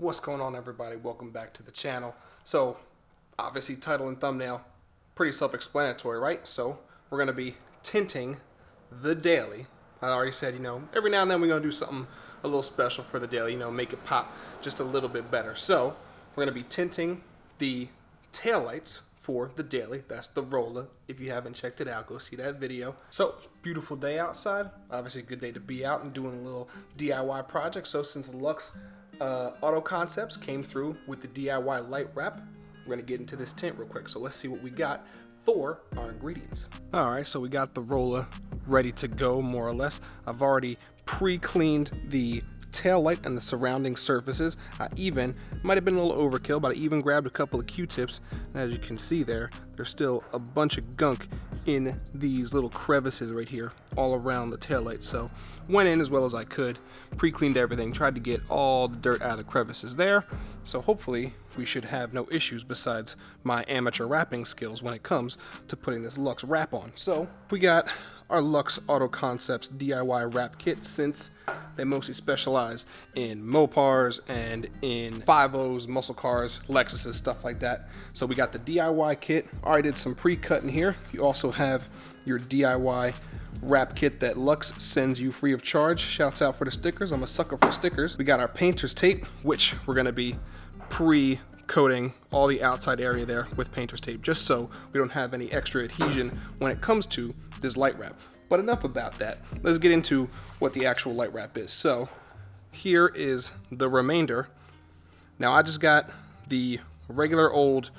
What's going on, everybody? Welcome back to the channel. So obviously title and thumbnail pretty self-explanatory, right? So we're going to be tinting the daily. I already said, every now and then we're going to do something a little special for the daily, make it pop just a little bit better. So we're going to be tinting the taillights for the daily. That's the roller. If you haven't checked it out, go see that video. So beautiful day outside. Obviously a good day to be out and doing a little DIY project. So since Luxe Auto Concepts came through with the DIY LightWrap, we're going to get into this tint real quick. So let's see what we got for our ingredients. All right, so we got the roller ready to go, more or less. I've already pre-cleaned the tail light and the surrounding surfaces. I even, might have been a little overkill, but I even grabbed a couple of Q-tips. And as you can see there's still a bunch of gunk in these little crevices right here all around the tail light. So went in as well as I could, pre-cleaned everything, tried to get all the dirt out of the crevices there. So hopefully we should have no issues besides my amateur wrapping skills when it comes to putting this Luxe wrap on. So we got our Luxe Auto Concepts DIY wrap kit, since they mostly specialize in Mopars and in 5.0s, muscle cars, Lexuses, stuff like that. So we got the DIY kit. I already did some pre-cut in here. You also have your DIY wrap kit that Luxe sends you free of charge. Shouts out for the stickers. I'm a sucker for stickers. We got our painter's tape, which we're gonna be pre-coating all the outside area there with painter's tape, just so we don't have any extra adhesion when it comes to this LightWrap. But enough about that. Let's get into what the actual LightWrap is. So here is the remainder. Now I just got the regular old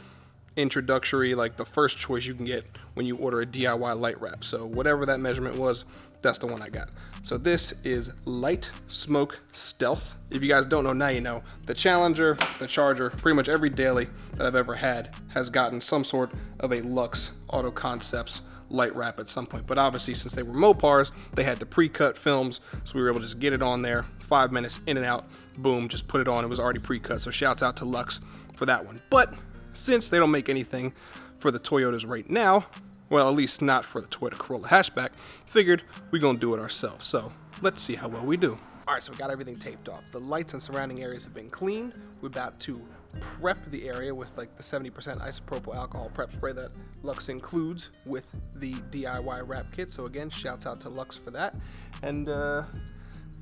introductory, like the first choice you can get when you order a DIY LightWrap. So whatever that measurement was, that's the one I got. So this is Light Smoke Stealth. If you guys don't know, now you know. The Challenger, the Charger, pretty much every daily that I've ever had has gotten some sort of a Luxe Auto Concepts LightWrap at some point. But obviously, since they were Mopars, they had the pre-cut films, so we were able to just get it on there, 5 minutes in and out, boom, just put it on. It was already pre-cut, so shouts out to Luxe for that one. But since they don't make anything for the Toyotas right now, well, at least not for the Toyota Corolla hatchback, figured we're gonna do it ourselves. So let's see how well we do. All right, so we got everything taped off. The lights and surrounding areas have been cleaned. We're about to prep the area with like the 70% isopropyl alcohol prep spray that Luxe includes with the DIY wrap kit. So again, shouts out to Luxe for that. And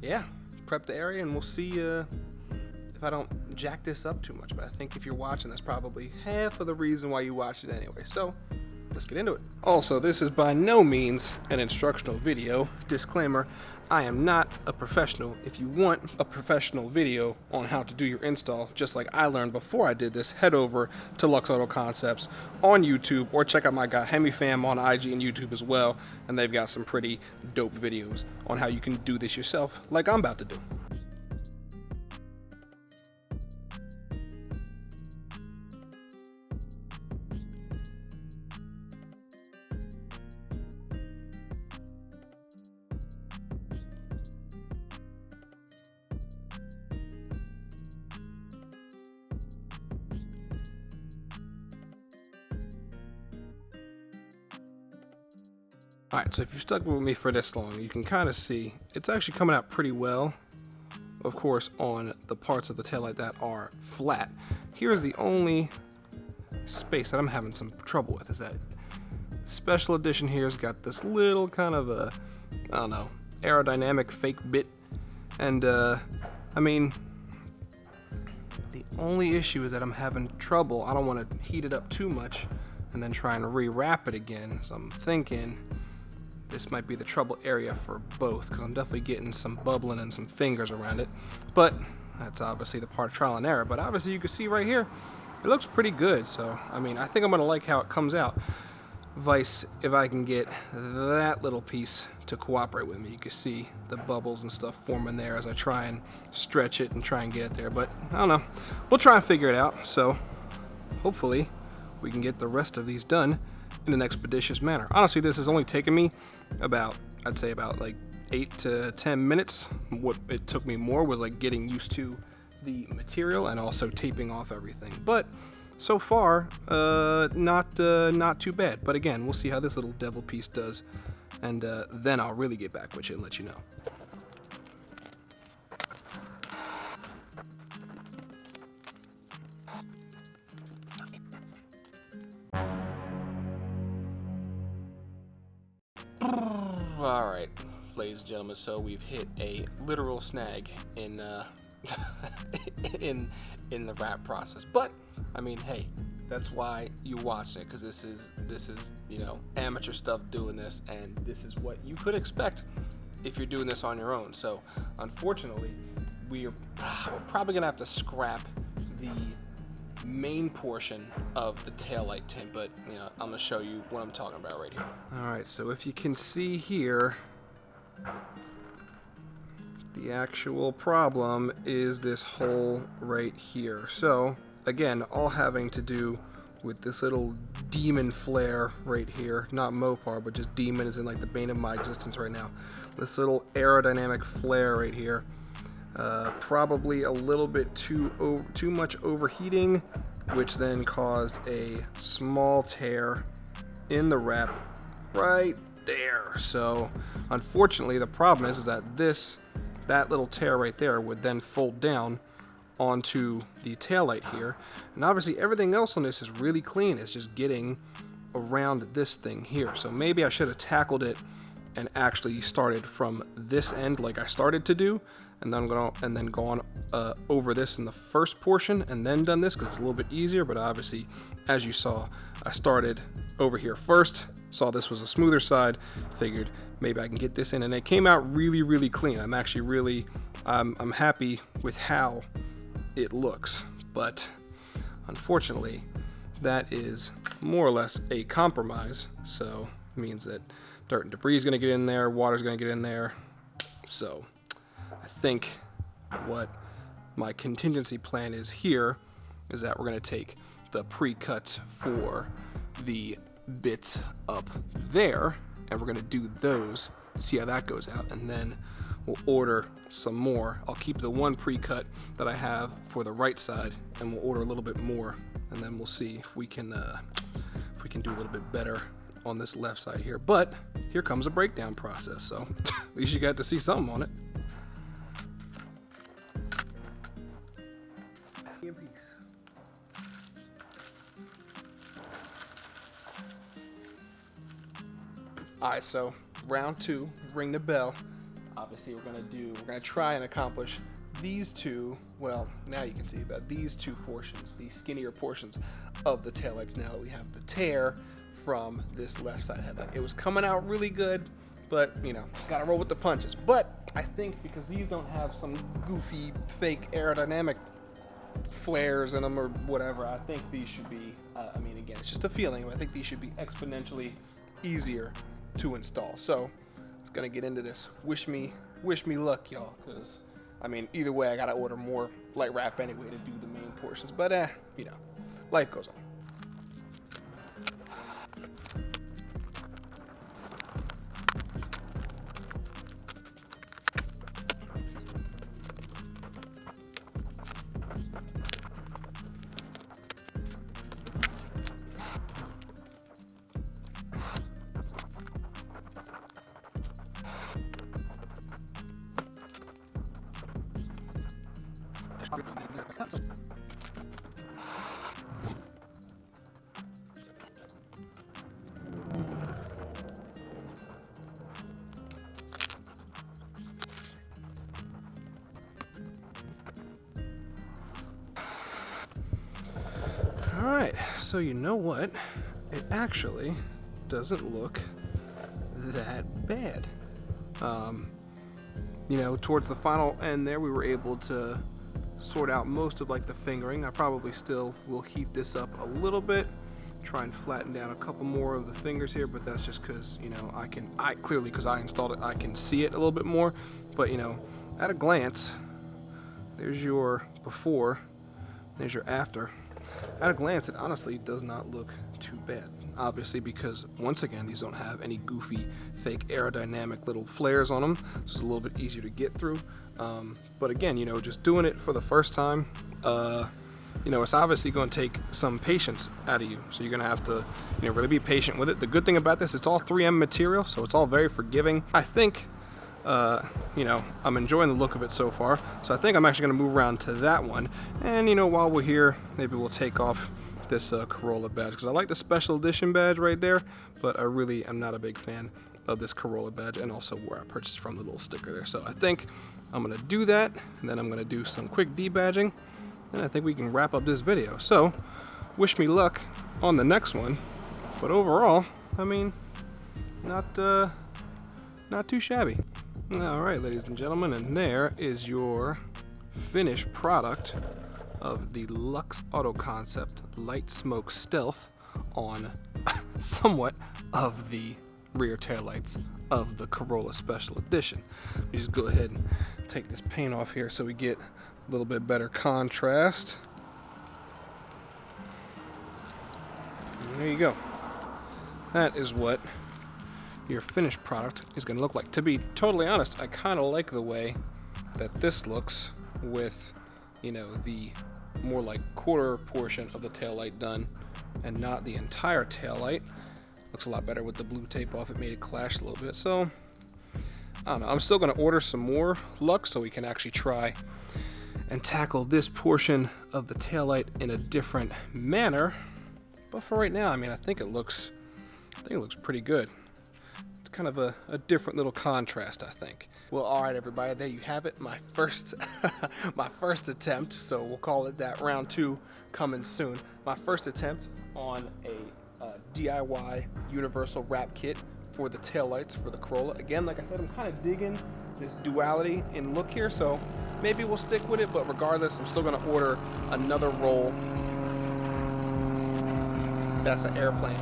yeah, prep the area, and we'll see if I don't jack this up too much. But I think if you're watching, that's probably half of the reason why you watch it anyway. So let's get into it. Also, this is by no means an instructional video. Disclaimer, I am not a professional. If you want a professional video on how to do your install, just like I learned before I did this, head over to Luxe Auto Concepts on YouTube, or check out my guy HemiFam on IG and YouTube as well, and they've got some pretty dope videos on how you can do this yourself, like I'm about to do. All right, so if you've stuck with me for this long, you can kind of see it's actually coming out pretty well, of course, on the parts of the taillight that are flat. Here's the only space that I'm having some trouble with, is that special edition here's got this little kind of a, I don't know, aerodynamic fake bit. And I mean, the only issue is that I'm having trouble. I don't want to heat it up too much and then try and rewrap it again. So I'm thinking this might be the trouble area for both, because I'm definitely getting some bubbling and some fingers around it. But that's obviously the part of trial and error. But obviously you can see right here, it looks pretty good. So, I mean, I think I'm going to like how it comes out. Vice, if I can get that little piece to cooperate with me. You can see the bubbles and stuff forming there as I try and stretch it and try and get it there. But I don't know. We'll try and figure it out. So hopefully we can get the rest of these done in an expeditious manner. Honestly, this has only taken me about, I'd say about like 8 to 10 minutes. What it took me more was like getting used to the material and also taping off everything. But so far, not too bad. But again, we'll see how this little devil piece does, and then I'll really get back with you and let you know. All right, ladies and gentlemen, so we've hit a literal snag in in the wrap process. But I mean, hey, that's why you watch it, because this is you know, amateur stuff doing this, and this is what you could expect if you're doing this on your own. So unfortunately, we're probably gonna have to scrap the main portion of the taillight tint, but you know, I'm gonna show you what I'm talking about right here. All right, so if you can see here, the actual problem is this hole right here. So again, all having to do with this little demon flare right here. Not Mopar, but just demon is in like the bane of my existence right now. This little aerodynamic flare right here. Probably a little bit too much overheating, which then caused a small tear in the wrap right there. So unfortunately, the problem is that that little tear right there would then fold down onto the taillight here, and obviously everything else on this is really clean. It's just getting around this thing here. So maybe I should have tackled it and actually started from this end like I started to do, and then gone over this in the first portion and then done this, because it's a little bit easier. But obviously, as you saw, I started over here first, saw this was a smoother side, figured maybe I can get this in, and it came out really, really clean. I'm actually really I'm happy with how it looks. But unfortunately, that is more or less a compromise. So it means that dirt and debris is going to get in there, water's going to get in there. So I think what my contingency plan is here is that we're going to take the pre-cuts for the bits up there, and we're going to do those, see how that goes out, and then we'll order some more. I'll keep the one pre-cut that I have for the right side, and we'll order a little bit more, and then we'll see if we can do a little bit better on this left side here. But here comes a breakdown process, so at least you got to see something on it. In peace. All right, so round two, ring the bell. Obviously, we're gonna try and accomplish these two. Well, now you can see about these two portions, these skinnier portions of the taillights. Now that we have the tear from this left side headlight, it was coming out really good, but you know, gotta roll with the punches. But I think because these don't have some goofy fake aerodynamic flares in them or whatever, I think these should be, I mean, again, it's just a feeling, but I think these should be exponentially easier to install. So it's gonna get into this. Wish me luck, y'all, because I mean, either way, I gotta order more LightWrap anyway to do the main portions, but you know, life goes on. All right, so you know what? It actually doesn't look that bad. You know, towards the final end there, we were able to sort out most of like the fingering. I probably still will heat this up a little bit, try and flatten down a couple more of the fingers here, but that's just because, you know, I clearly, because I installed it, I can see it a little bit more. But you know, at a glance, there's your before, there's your after. At a glance, it honestly does not look too bad. Obviously, because once again, these don't have any goofy fake aerodynamic little flares on them, so it's a little bit easier to get through. But again, you know, just doing it for the first time, you know, it's obviously going to take some patience out of you. So you're going to have to, you know, really be patient with it. The good thing about this, it's all 3M material, so it's all very forgiving. I think, you know, I'm enjoying the look of it so far. So I think I'm actually going to move around to that one. And, you know, while we're here, maybe we'll take off this Corolla badge, because I like the special edition badge right there, but I really am not a big fan of this Corolla badge, and also where I purchased from, the little sticker there. So I think I'm gonna do that, and then I'm gonna do some quick debadging, and I think we can wrap up this video. So wish me luck on the next one, but overall, I mean, not too shabby. All right, ladies and gentlemen, and there is your finished product of the Luxe Auto Concept Light Smoke Stealth on somewhat of the rear taillights of the Corolla Special Edition. We just go ahead and take this paint off here so we get a little bit better contrast. And there you go. That is what your finished product is going to look like. To be totally honest, I kind of like the way that this looks with, you know, the more like quarter portion of the taillight done and not the entire taillight. Looks a lot better with the blue tape off. It made it clash a little bit. So I don't know, I'm still going to order some more Luxe so we can actually try and tackle this portion of the taillight in a different manner. But for right now, I mean, I think it looks pretty good. It's kind of a different little contrast, I think. Well, all right, everybody, there you have it. My first attempt. So we'll call it that. Round 2 coming soon. My first attempt on a DIY universal wrap kit for the taillights for the Corolla. Again, like I said, I'm kind of digging this duality in look here, so maybe we'll stick with it. But regardless, I'm still going to order another roll. That's an airplane.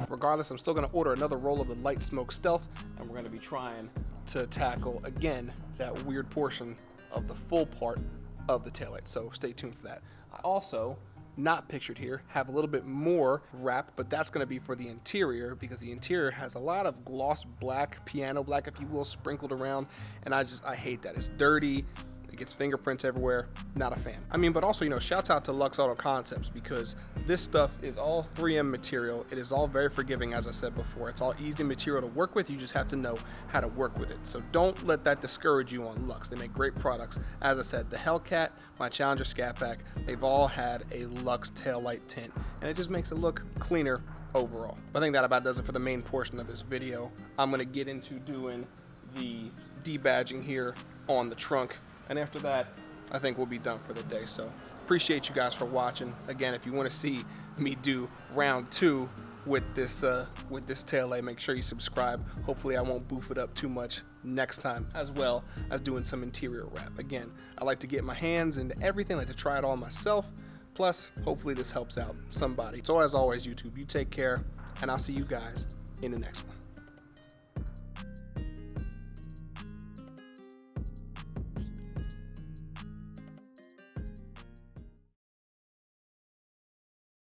Regardless, I'm still going to order another roll of the Light Smoke Stealth, and we're going to be trying to tackle, again, that weird portion of the full part of the taillight. So stay tuned for that. I also, not pictured here, have a little bit more wrap, but that's going to be for the interior, because the interior has a lot of gloss black, piano black, if you will, sprinkled around, and I hate that. It's dirty. It gets fingerprints everywhere. Not a fan. I mean, but also, you know, shouts out to Luxe Auto Concepts, because this stuff is all 3M material. It is all very forgiving, as I said before. It's all easy material to work with. You just have to know how to work with it. So don't let that discourage you on Luxe. They make great products. As I said, the Hellcat, my Challenger Scat Pack, they've all had a Luxe taillight tint, and it just makes it look cleaner overall. I think that about does it for the main portion of this video. I'm gonna get into doing the debadging here on the trunk, and after that, I think we'll be done for the day. So appreciate you guys for watching. Again, if you want to see me do round 2 with this taillight, make sure you subscribe. Hopefully I won't boof it up too much next time, as well as doing some interior wrap. Again, I like to get my hands into everything, I like to try it all myself. Plus, hopefully this helps out somebody. So as always, YouTube, you take care, and I'll see you guys in the next one.